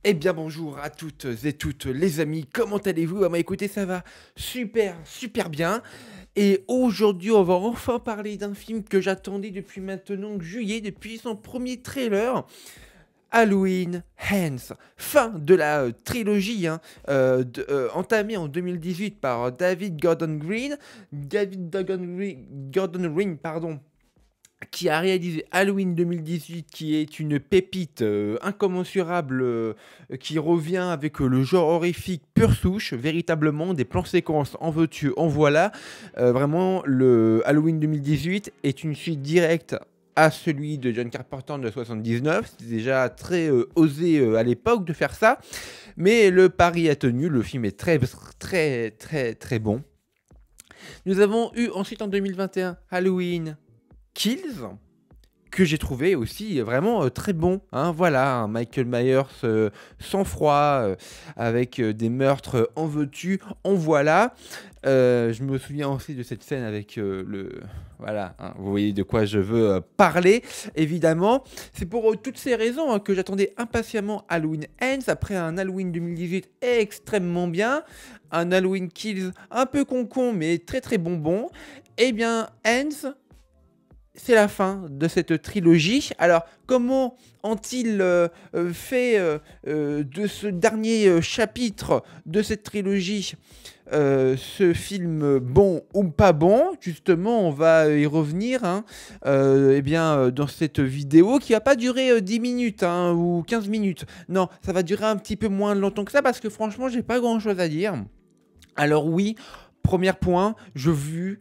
Eh bien bonjour à toutes et toutes les amis, comment allez-vous? Ah bah écoutez, ça va super bien. Et aujourd'hui, on va enfin parler d'un film que j'attendais depuis maintenant juillet, depuis son premier trailer. Halloween Ends, fin de la trilogie entamée en 2018 par David Gordon Green. Gordon Green, pardon, qui a réalisé Halloween 2018, qui est une pépite incommensurable, qui revient avec le genre horrifique pure souche, véritablement, des plans séquences en veux-tu, en voilà. Vraiment, le Halloween 2018 est une suite directe à celui de John Carpenter de 79. C'était déjà très osé à l'époque de faire ça, mais le pari a tenu, le film est très bon. Nous avons eu ensuite en 2021 Halloween Kills, que j'ai trouvé aussi vraiment très bon. Hein, voilà, un Michael Myers sans froid, avec des meurtres en veux-tu, en voilà. Je me souviens aussi de cette scène avec le... Voilà, hein, vous voyez de quoi je veux parler, évidemment. C'est pour toutes ces raisons que j'attendais impatiemment Halloween Ends, après un Halloween 2018 extrêmement bien, un Halloween Kills un peu con mais très bonbon. Eh bien, Ends, c'est la fin de cette trilogie. Alors, comment ont-ils fait de ce dernier chapitre de cette trilogie ce film bon ou pas bon? Justement, on va y revenir eh bien, dans cette vidéo qui va pas durer 10 minutes ou 15 minutes. Non, ça va durer un petit peu moins longtemps que ça parce que franchement, j'ai pas grand-chose à dire. Alors oui, premier point, j'ai vu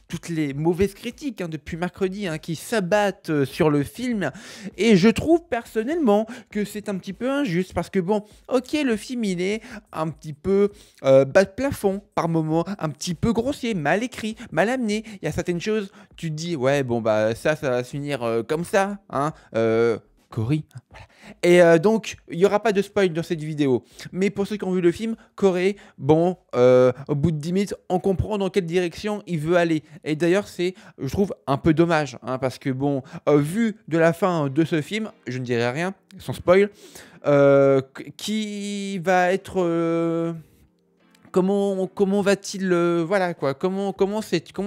toutes les mauvaises critiques depuis mercredi qui s'abattent sur le film, et je trouve personnellement que c'est un petit peu injuste parce que bon, ok, le film il est un petit peu bas de plafond par moment, un petit peu grossier, mal écrit, mal amené. Il y a certaines choses, tu te dis ouais bon bah ça va se finir comme ça, Cory. Voilà. Et donc, il n'y aura pas de spoil dans cette vidéo. Mais pour ceux qui ont vu le film, Corée, bon, au bout de 10 minutes, on comprend dans quelle direction il veut aller. Et d'ailleurs, c'est, je trouve, un peu dommage. Parce que, bon, vu de la fin de ce film, je ne dirai rien, sans spoil, qui va être... comment va-t-il voilà quoi, comment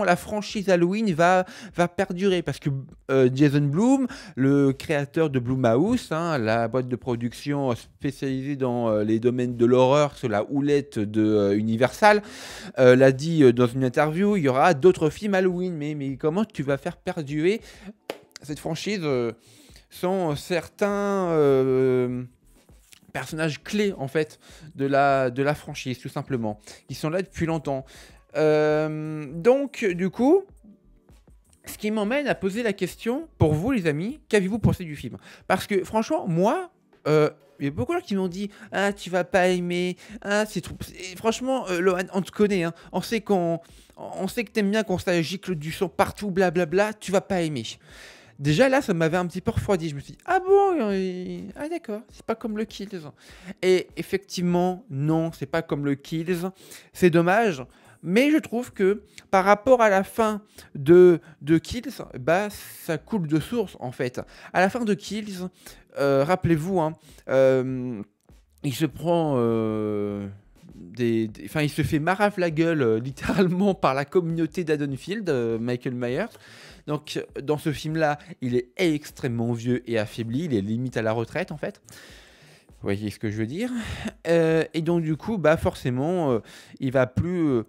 la franchise Halloween va perdurer, parce que Jason Blum, le créateur de Blumhouse, la boîte de production spécialisée dans les domaines de l'horreur sur la houlette de Universal, l'a dit dans une interview, il y aura d'autres films Halloween, mais comment tu vas faire perdurer cette franchise sans certains personnages clés en fait de la franchise, tout simplement, qui sont là depuis longtemps. Donc du coup, ce qui m'emmène à poser la question pour vous les amis, qu'avez-vous pensé du film? Parce que franchement, moi, il y a beaucoup de gens qui m'ont dit ah tu vas pas aimer, ah c'est trop. Et franchement, Lohan, on te connaît, on sait que t'aimes bien quand ça gicle du sang partout, blablabla, tu vas pas aimer. Déjà là, ça m'avait un petit peu refroidi. Je me suis dit, ah bon, ah d'accord, c'est pas comme le Kills. Et effectivement, non, c'est pas comme le Kills. C'est dommage. Mais je trouve que par rapport à la fin de Kills, bah, ça coule de source en fait. À la fin de Kills, rappelez-vous, il se prend... Enfin, il se fait marave la gueule littéralement par la communauté d'Haddonfield, Michael Myers. Donc, dans ce film-là, il est extrêmement vieux et affaibli. Il est limite à la retraite, en fait. Vous voyez ce que je veux dire? Et donc, du coup, bah, forcément, il va plus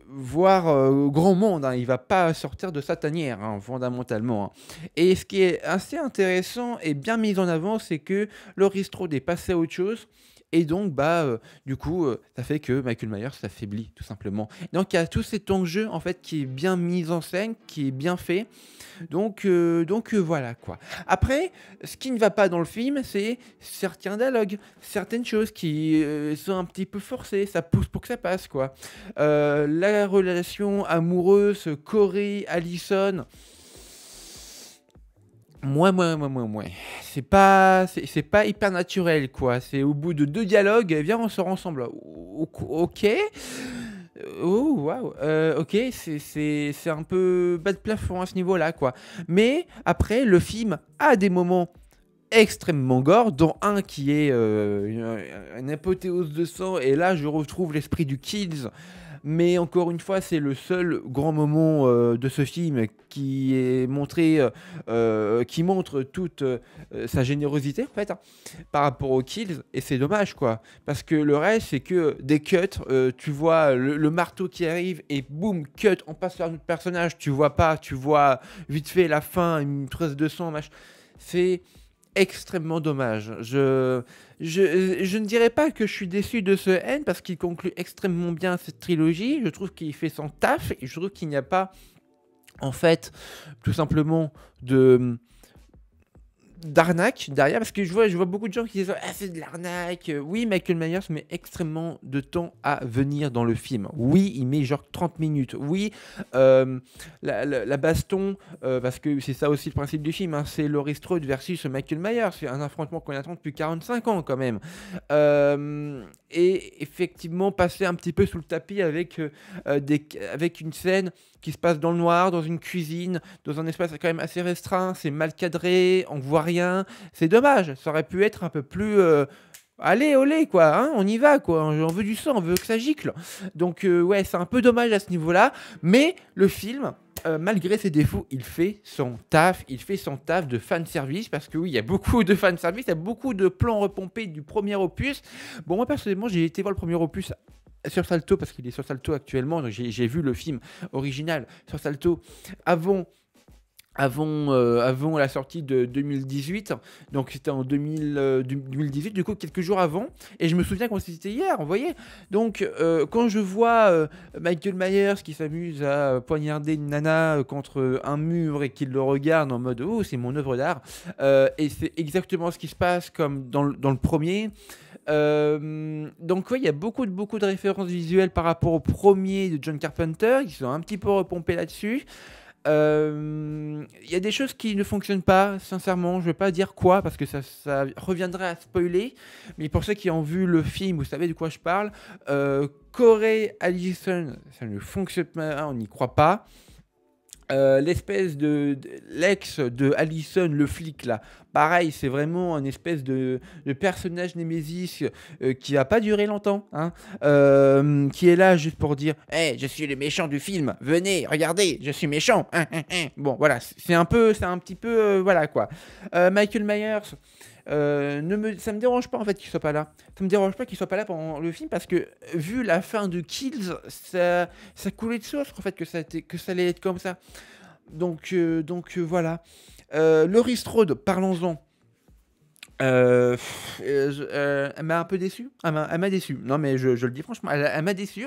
voir grand monde. Il va pas sortir de sa tanière, fondamentalement. Et ce qui est assez intéressant et bien mis en avant, c'est que Laurie Strode est passé à autre chose. Et donc, bah, du coup, ça fait que Michael Myers s'affaiblit, tout simplement. Donc, il y a tout cet enjeu, en fait, qui est bien mis en scène, qui est bien fait. Donc, voilà, quoi. Après, ce qui ne va pas dans le film, c'est certains dialogues, certaines choses qui sont un petit peu forcées. Ça pousse pour que ça passe, quoi. La relation amoureuse, Corey, Allison... Moi. C'est pas hyper naturel, quoi. C'est au bout de 2 dialogues, viens, on sort ensemble. Ok. Oh, waouh. Ok, c'est un peu bas de plafond à ce niveau-là, quoi. Mais après, le film a des moments extrêmement gore, dont un qui est une apothéose de sang, et là je retrouve l'esprit du Kills. Mais encore une fois, c'est le seul grand moment de ce film qui est montré, qui montre toute sa générosité en fait, hein, par rapport aux Kills, et c'est dommage quoi, parce que le reste c'est que des cuts, tu vois le marteau qui arrive et boum, cut, on passe sur un autre personnage, tu vois pas, tu vois vite fait la fin, une trace de sang, machin. C'est extrêmement dommage. Je ne dirais pas que je suis déçu de ce N parce qu'il conclut extrêmement bien cette trilogie. Je trouve qu'il fait son taf et je trouve qu'il n'y a pas, en fait, tout simplement d'arnaque derrière, parce que je vois beaucoup de gens qui disent ah, c'est de l'arnaque. Oui, Michael Myers met extrêmement de temps à venir dans le film. Oui, il met genre 30 minutes. Oui, la baston, parce que c'est ça aussi le principe du film, hein, c'est Laurie Strode versus Michael Myers. C'est un affrontement qu'on attend depuis 45 ans quand même. Et effectivement, passer un petit peu sous le tapis avec, avec une scène qui se passe dans le noir, dans une cuisine, dans un espace quand même assez restreint, c'est mal cadré, on voit rien, c'est dommage, ça aurait pu être un peu plus... allez, olé, quoi, hein, on y va, quoi, on veut du sang, on veut que ça gicle. Donc, ouais, c'est un peu dommage à ce niveau-là, mais le film, malgré ses défauts, il fait son taf de fanservice, parce que oui, il y a beaucoup de fanservice, il y a beaucoup de plans repompés du premier opus. Bon, moi, personnellement, j'ai été voir le premier opus sur Salto, parce qu'il est sur Salto actuellement, donc j'ai vu le film original sur Salto avant la sortie de 2018, donc c'était en 2018, du coup quelques jours avant, et je me souviens quand c'était hier, vous voyez. Donc quand je vois Michael Myers qui s'amuse à poignarder une nana contre un mur et qu'il le regarde en mode oh c'est mon œuvre d'art, et c'est exactement ce qui se passe comme dans le premier. Donc oui, il y a beaucoup de références visuelles par rapport au premier de John Carpenter, qui sont un petit peu repompées là-dessus. Il y a des choses qui ne fonctionnent pas, sincèrement, je vais pas dire quoi, parce que ça reviendrait à spoiler, mais pour ceux qui ont vu le film, vous savez de quoi je parle. Corey Allison, ça ne fonctionne pas, on n'y croit pas. L'espèce de l'ex de Allison, le flic là, pareil, c'est vraiment un espèce de personnage Némésis qui va pas durer longtemps, hein, qui est là juste pour dire hey, je suis le méchant du film, venez, regardez, je suis méchant. Hein, hein, hein. Bon, voilà, c'est un petit peu, voilà quoi. Michael Myers. Ça me dérange pas en fait qu'il soit pas là. Ça me dérange pas qu'il soit pas là pendant le film parce que vu la fin de Kills, ça coulait de source en fait que ça allait être comme ça. Donc voilà. Laurie Strode, parlons-en. Elle m'a un peu déçu. Elle m'a déçu. Non, mais je le dis franchement, elle m'a déçu.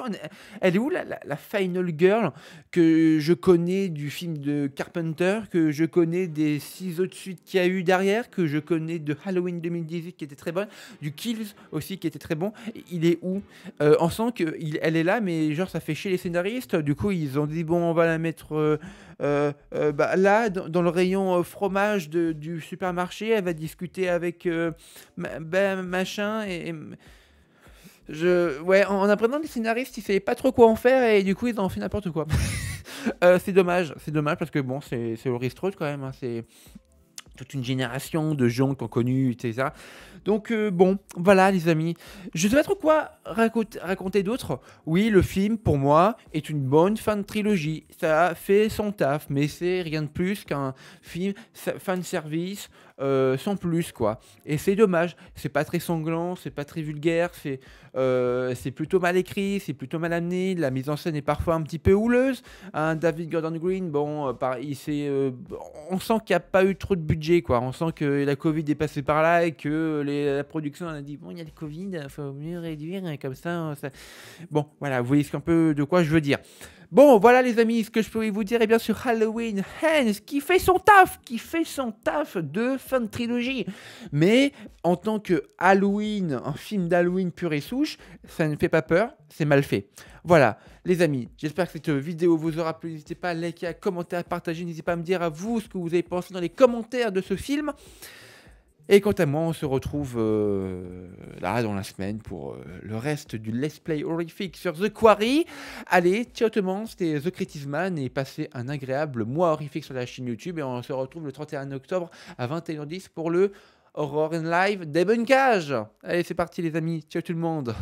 Elle est où la Final Girl que je connais du film de Carpenter, que je connais des 6 autres suites qu'il y a eu derrière, que je connais de Halloween 2018 qui était très bonne, du Kills aussi qui était très bon. Il est où? On sent qu'elle est là, mais genre ça fait chier les scénaristes. Du coup, ils ont dit bon, on va la mettre. Bah, là, dans le rayon fromage du supermarché, elle va discuter avec machin ouais, en apprenant des scénaristes, ils savaient pas trop quoi en faire et du coup ils en ont fait n'importe quoi. C'est dommage parce que bon, c'est Laurie Strode quand même, hein, c'est toute une génération de gens qui ont connu, etc. Donc bon, voilà les amis. Je sais pas trop quoi raconter d'autre. Oui, le film, pour moi, est une bonne fin de trilogie. Ça a fait son taf, mais c'est rien de plus qu'un film fan service sans plus, quoi. Et c'est dommage. C'est pas très sanglant, c'est pas très vulgaire, c'est plutôt mal écrit, c'est plutôt mal amené. La mise en scène est parfois un petit peu houleuse. Hein, David Gordon Green, bon, on sent qu'il n'y a pas eu trop de budget, quoi. On sent que la Covid est passée par là et que la production a dit bon, il y a le Covid, il faut mieux réduire, et comme ça. Bon, voilà, vous voyez un peu de quoi je veux dire. Bon, voilà les amis, ce que je pourrais vous dire, et bien sûr Halloween Ends, qui fait son taf de fin de trilogie. Mais en tant que Halloween, un film d'Halloween pur et souche, ça ne fait pas peur, c'est mal fait. Voilà, les amis, j'espère que cette vidéo vous aura plu. N'hésitez pas à liker, à commenter, à partager. N'hésitez pas à me dire à vous ce que vous avez pensé dans les commentaires de ce film. Et quant à moi, on se retrouve là dans la semaine pour le reste du Let's Play horrifique sur The Quarry. Allez, ciao tout le monde, c'était The Critisman et passez un agréable mois horrifique sur la chaîne YouTube. Et on se retrouve le 31 octobre à 21h10 pour le Horror in Live, Demon Cage. Allez, c'est parti les amis, ciao tout le monde.